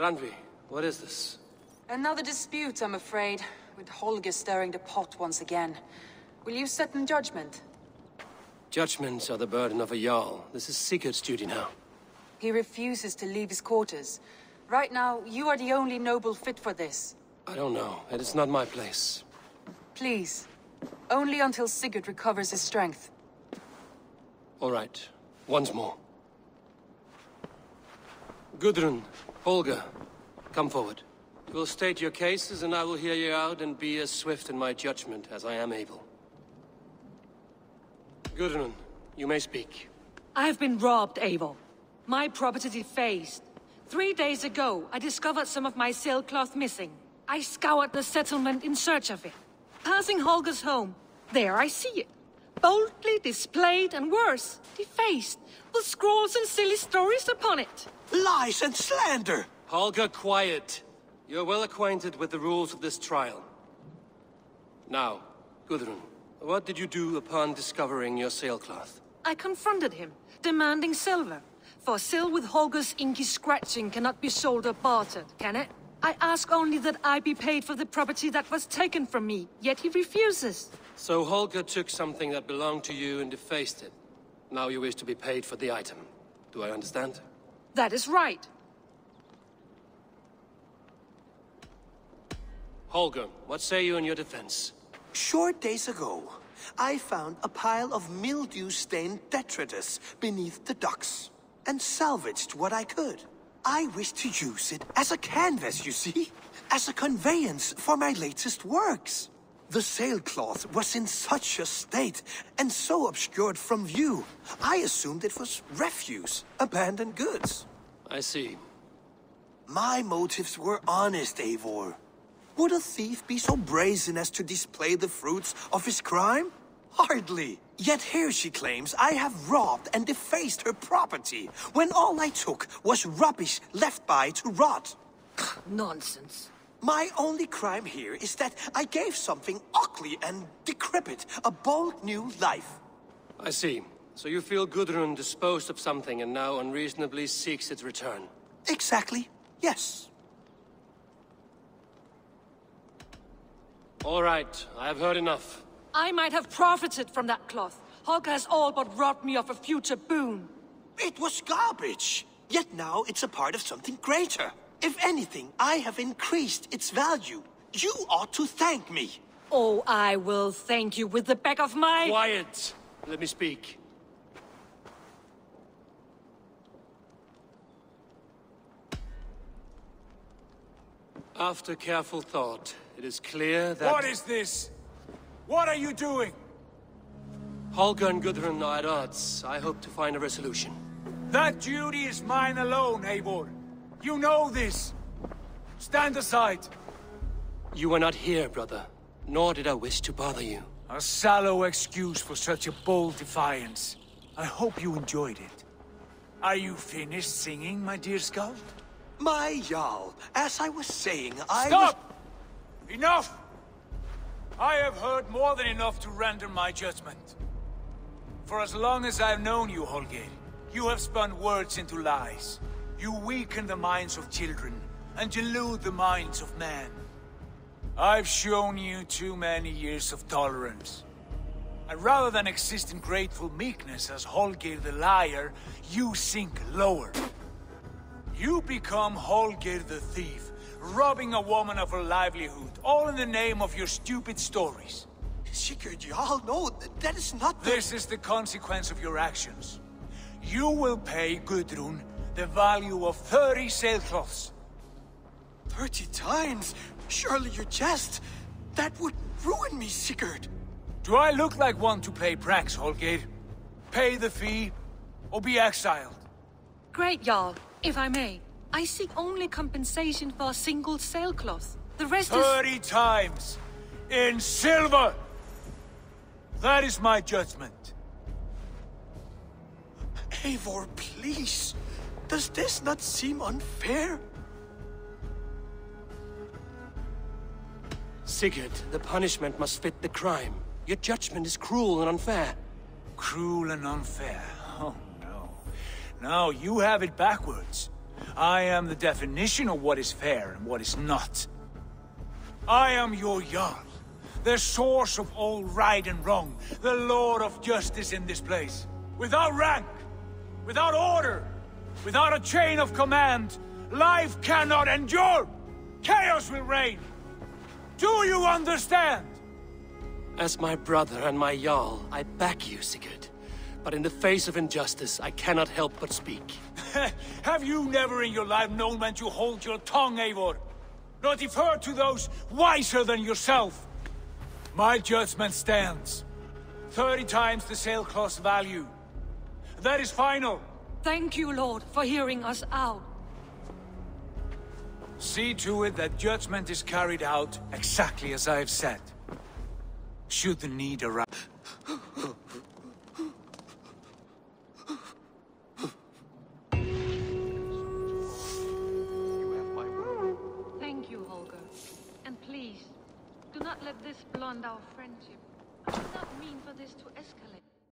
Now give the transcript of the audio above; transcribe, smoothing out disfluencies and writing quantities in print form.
Randvi, what is this? Another dispute, I'm afraid, with Holger stirring the pot once again. Will you sit in judgment? Judgments are the burden of a Jarl. This is Sigurd's duty now. He refuses to leave his quarters. Right now, you are the only noble fit for this. I don't know. It is not my place. Please. Only until Sigurd recovers his strength. All right. Once more. Gudrun, Holger, come forward. You will state your cases, and I will hear you out and be as swift in my judgment as I am able. Gudrun, you may speak. I have been robbed, Eivor. My property defaced. 3 days ago, I discovered some of my sailcloth missing. I scoured the settlement in search of it. Passing Holger's home, there I see it. Boldly displayed and worse, defaced, with scrawls and silly stories upon it. Lies and slander! Holger, quiet. You're well acquainted with the rules of this trial. Now, Gudrun, what did you do upon discovering your sailcloth? I confronted him, demanding silver. For sil with Holger's inky scratching cannot be sold or bartered, can it? I ask only that I be paid for the property that was taken from me, yet he refuses. So Holger took something that belonged to you and defaced it. Now you wish to be paid for the item. Do I understand? That is right. Holger, what say you in your defense? Short days ago, I found a pile of mildew-stained detritus beneath the docks, and salvaged what I could. I wish to use it as a canvas, you see? As a conveyance for my latest works. The sailcloth was in such a state, and so obscured from view, I assumed it was refuse, abandoned goods. I see. My motives were honest, Eivor. Would a thief be so brazen as to display the fruits of his crime? Hardly. Yet here she claims I have robbed and defaced her property, when all I took was rubbish left by to rot. Nonsense. My only crime here is that I gave something ugly and decrepit a bold new life. I see. So you feel Gudrun disposed of something and now unreasonably seeks its return? Exactly, yes. All right, I have heard enough. I might have profited from that cloth. Holger has all but robbed me of a future boon. It was garbage. Yet now it's a part of something greater. If anything, I have increased its value. You ought to thank me. Oh, I will thank you with the back of my... Quiet! Let me speak. After careful thought, it is clear that... What is this? What are you doing? Holger and Gudrun are at odds. I hope to find a resolution. That duty is mine alone, Eivor. You know this. Stand aside. You were not here, brother. Nor did I wish to bother you. A sallow excuse for such a bold defiance. I hope you enjoyed it. Are you finished singing, my dear Skald? My Jarl, as I was saying, I Stop! Enough! I have heard more than enough to render my judgment. For as long as I've known you, Holger, you have spun words into lies. You weaken the minds of children, and delude the minds of men. I've shown you too many years of tolerance. And rather than exist in grateful meekness as Holger the liar, you sink lower. You become Holger the thief, robbing a woman of her livelihood, all in the name of your stupid stories. Sigurd, Jarl, no, that is not the... This is the consequence of your actions. You will pay Gudrun the value of 30 sailcloths. 30 times? Surely you jest. That would ruin me, Sigurd. Do I look like one to play pranks, Holger? Pay the fee, or be exiled. Great, Jarl, if I may. I seek only compensation for a single sailcloth. The rest 30 times! In silver! That is my judgment. Eivor, please. Does this not seem unfair? Sigurd, the punishment must fit the crime. Your judgment is cruel and unfair. Cruel and unfair? Oh, no. No, you have it backwards. I am the definition of what is fair and what is not. I am your Jarl, the source of all right and wrong, the Lord of justice in this place. Without rank, without order, without a chain of command, life cannot endure! Chaos will reign! Do you understand? As my brother and my Jarl, I back you, Sigurd. But in the face of injustice, I cannot help but speak. Have you never in your life known when to hold your tongue, Eivor? Nor defer to those wiser than yourself? My judgment stands. 30 times the sailcloth's value. That is final. Thank you, Lord, for hearing us out. See to it that judgment is carried out exactly as I have said. Should the need arise. Thank you, Holger. And please, do not let this blunt our friendship. I did not mean for this to escalate.